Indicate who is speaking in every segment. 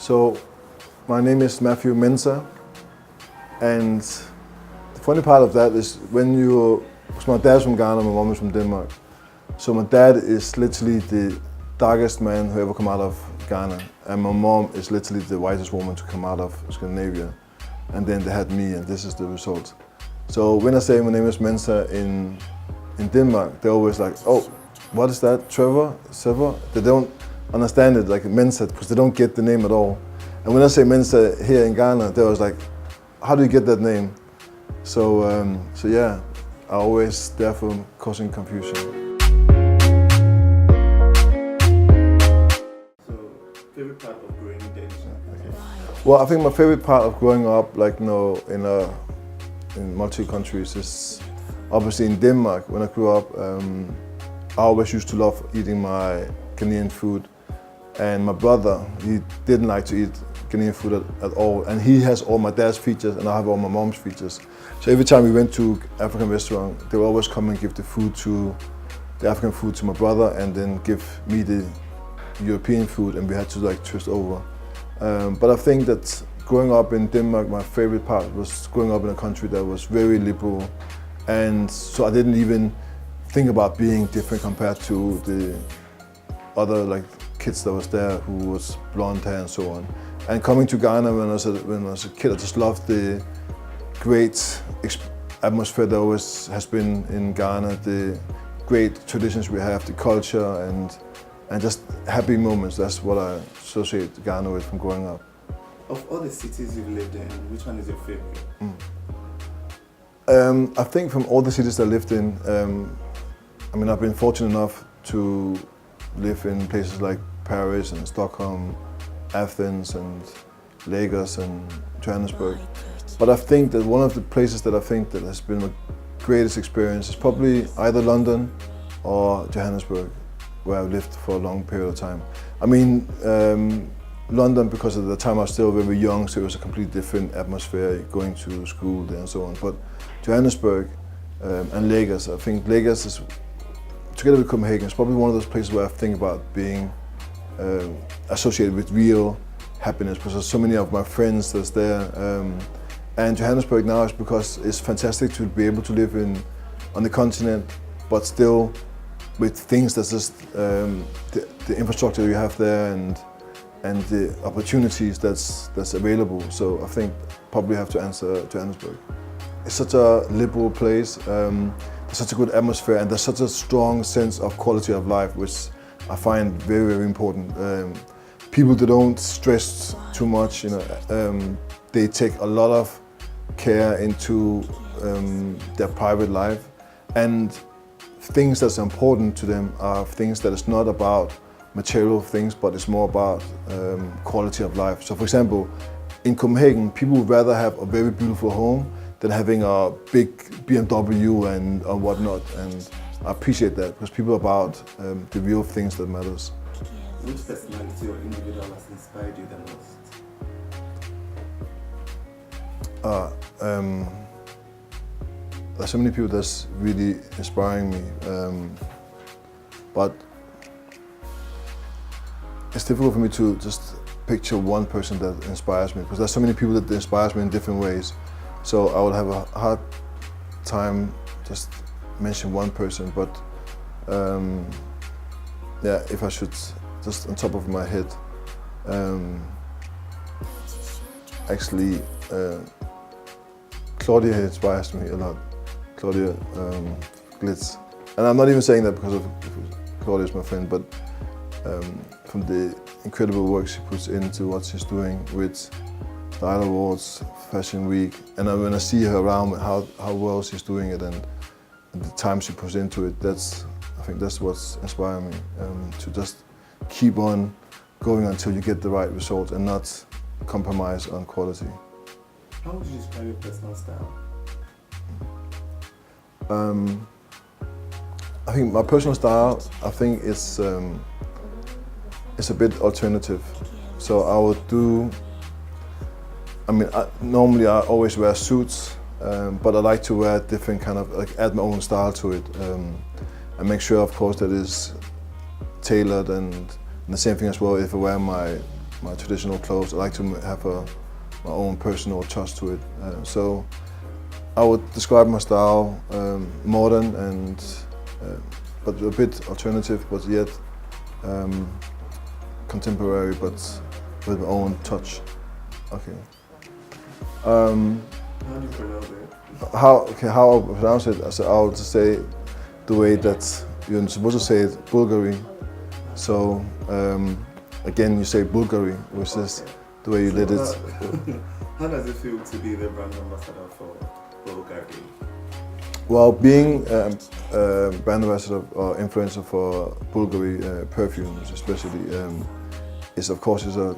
Speaker 1: So, my name is Matthew Mensah, and the funny part of that is because my dad's from Ghana, my mom is from Denmark. So my dad is literally the darkest man who ever come out of Ghana, and my mom is literally the whitest woman to come out of Scandinavia. And then they had me, and this is the result. So when I say my name is Mensah in Denmark, they're always like, oh, what is that, Trevor? They don't understand it, like Mensah, because they don't get the name at all. And when I say Mensah here in Ghana, they was like, how do you get that name? So yeah, I always therefore causing confusion.
Speaker 2: So, favorite part of growing up?
Speaker 1: Okay. Well, I think my favorite part of growing up, like in multi countries, is obviously in Denmark. When I grew up, I always used to love eating my Ghanaian food, and my brother, he didn't like to eat Ghanaian food at all, and he has all my dad's features and I have all my mom's features. So every time we went to African restaurant, they would always come and give the African food to my brother, and then give me the European food, and we had to like twist over. But I think that growing up in Denmark, my favorite part was growing up in a country that was very liberal, and so I didn't even think about being different compared to the other like kids that was there who was blonde hair and so on. And coming to Ghana when I was a kid, I just loved the great atmosphere that always has been in Ghana, the great traditions we have, the culture, and just happy moments. That's what I associate Ghana with from growing up.
Speaker 2: Of all the cities you've lived in, which one is your favorite?
Speaker 1: I think from all the cities I lived in, I mean, I've been fortunate enough to live in places like Paris and Stockholm, Athens and Lagos and Johannesburg. But I think that one of the places that I think that has been my greatest experience is probably either London or Johannesburg, where I've lived for a long period of time. I mean, London, because at the time I was still very young, so it was a completely different atmosphere, going to school there and so on. But Johannesburg and Lagos, I think Lagos is, together with Copenhagen, it's probably one of those places where I think about being associated with real happiness, because there's so many of my friends that's there. And Johannesburg now is because it's fantastic to be able to live on the continent, but still with things that's just the infrastructure you have there and the opportunities that's available. So I think probably have to answer Johannesburg. It's such a liberal place, there's such a good atmosphere, and there's such a strong sense of quality of life, which I find very, very important. People that don't stress too much, they take a lot of care into their private life, and things that's important to them are things that is not about material things, but it's more about quality of life. So for example, in Copenhagen, people would rather have a very beautiful home than having a big BMW and whatnot. And I appreciate that, because people are about the real things that matters.
Speaker 2: Which personality or individual has inspired you the most?
Speaker 1: There's so many people that's really inspiring me, but it's difficult for me to just picture one person that inspires me, because there's so many people that inspires me in different ways. So I would have a hard time just mention one person, but yeah, if I should, just on top of my head, actually Claudia inspires me a lot. Claudia Glitz. And I'm not even saying that because of Claudia is my friend, but from the incredible work she puts into what she's doing with Style Awards, Fashion Week, and when I see her around, how well she's doing it and the time she puts into it, I think that's what's inspiring me, to just keep on going until you get the right result and not compromise on quality.
Speaker 2: How would you describe your personal style?
Speaker 1: I think my personal style, I think it's a bit alternative. So I would do, normally I always wear suits, but I like to wear different kind of, like add my own style to it. And make sure, of course, that it's tailored, and the same thing as well if I wear my my traditional clothes. I like to have my own personal touch to it. So I would describe my style modern and but a bit alternative, but yet contemporary, but with my own touch. Okay.
Speaker 2: How do you pronounce it?
Speaker 1: How I pronounce it? So I'll just say the way that you're supposed to say it, Bulgari. So again, you say Bulgari, which is the way you did it.
Speaker 2: How does it feel to be the brand ambassador for Bulgari?
Speaker 1: Well, being brand ambassador or influencer for Bulgari perfumes, especially, is of course a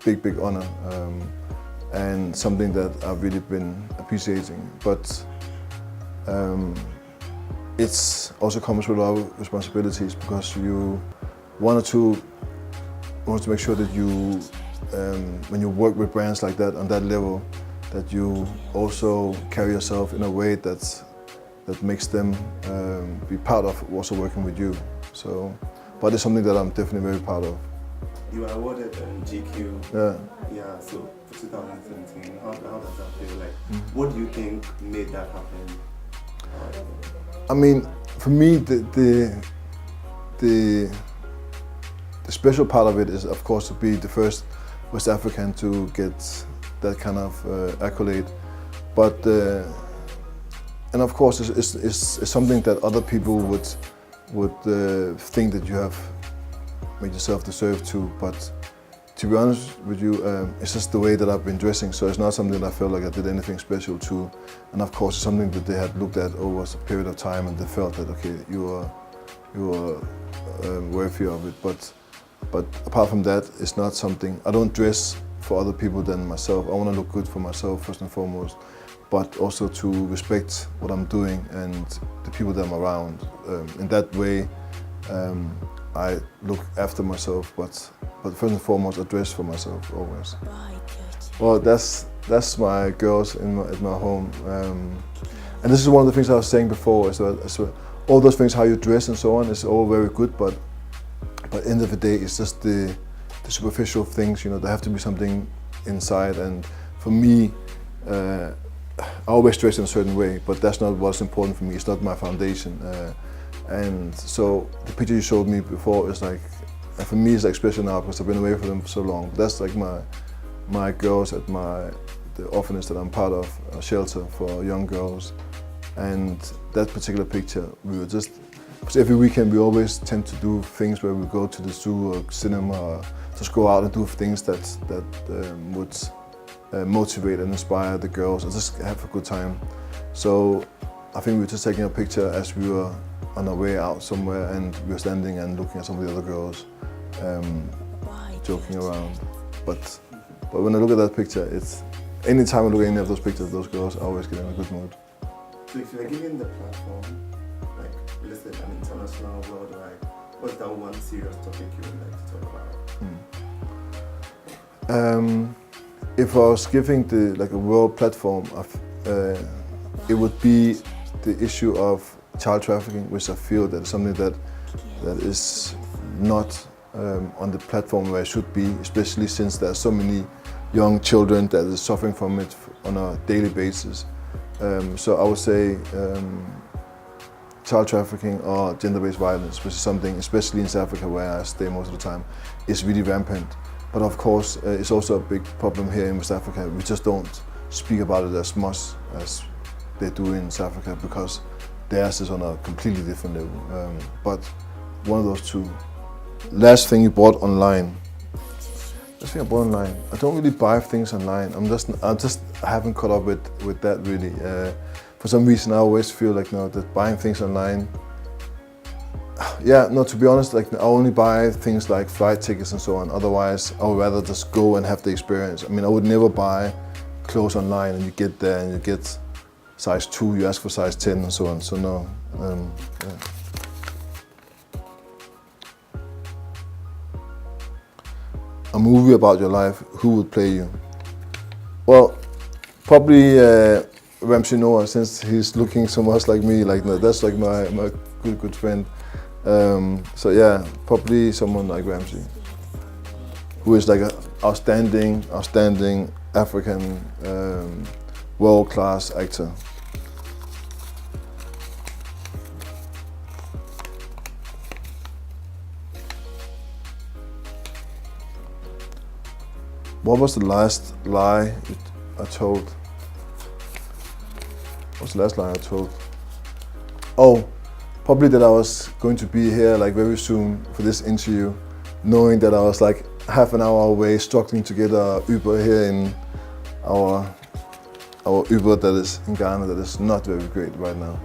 Speaker 1: big honor and something that I've really been appreciating. But it's also comes with a lot of responsibilities because you want to make sure that you, when you work with brands like that on that level, that you also carry yourself in a way that makes them be proud of also working with you. So, but it's something that I'm definitely very proud of.
Speaker 2: You were awarded GQ. Yeah. So for 2017, how does that feel like? What do you think made that happen?
Speaker 1: I mean, for me, the special part of it is, of course, to be the first West African to get that kind of accolade. But and of course, it's something that other people would think that you have made yourself deserve to. But to be honest with you, it's just the way that I've been dressing. So it's not something that I felt like I did anything special to. And of course, it's something that they had looked at over a period of time, and they felt that okay, you are worthy of it. But apart from that, it's not something. I don't dress for other people than myself. I want to look good for myself first and foremost, but also to respect what I'm doing and the people that I'm around. In that way, I look after myself, but first and foremost, I dress for myself always. Well, that's my girls at my home, and this is one of the things I was saying before. Is that all those things, how you dress and so on, is all very good, but end of the day, it's just the superficial things. You know, there have to be something inside, and for me, I always dress in a certain way, but that's not what's important for me. It's not my foundation. And so the picture you showed me before is like, for me, it's like special now because I've been away from them for so long. That's like my girls at the orphanage that I'm part of, a shelter for young girls. And that particular picture, we were just, because every weekend we always tend to do things where we go to the zoo or cinema, or just go out and do things that would motivate and inspire the girls and just have a good time. So I think we were just taking a picture as we were on our way out somewhere, and we were standing and looking at some of the other girls, joking around. But when I look at that picture, it's anytime I look at any of those pictures of those girls, I always get in a good mood.
Speaker 2: So if you're given the platform, like let's say an international, worldwide, what's that one serious topic you would like to talk about?
Speaker 1: If I was giving a world platform, it would be the issue of child trafficking, which I feel that is something that is not on the platform where it should be, especially since there are so many young children that are suffering from it on a daily basis. So I would say child trafficking or gender-based violence, which is something, especially in South Africa where I stay most of the time, is really rampant. But of course, it's also a big problem here in West Africa. We just don't speak about it as much as they do in South Africa because theirs is on a completely different level. But one of those two. Last thing you bought online. Last thing I bought online. I don't really buy things online. I haven't caught up with that really. For some reason, I always feel like that buying things online. Yeah, no, to be honest, like I only buy things like flight tickets and so on. Otherwise, I would rather just go and have the experience. I mean, I would never buy clothes online and you get there and you get size 2, you ask for size 10 and so on. So no, yeah. A movie about your life, who would play you? Well, probably Ramsey Noah, since he's looking so much like me. Like that's like my good friend. So yeah, probably someone like Ramsey, who is like a outstanding African world-class actor. What was the last lie I told? What's the last lie I told? Oh, probably that I was going to be here like very soon for this interview, knowing that I was like half an hour away, struggling to get a Uber here in our Uber that is in Ghana that is not very great right now.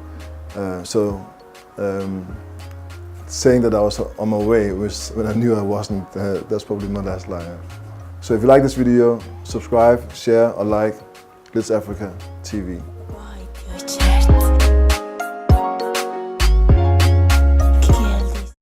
Speaker 1: Saying that I was on my way was when I knew I wasn't. That's probably my last lie. So if you like this video, subscribe, share or like Glitz Africa TV.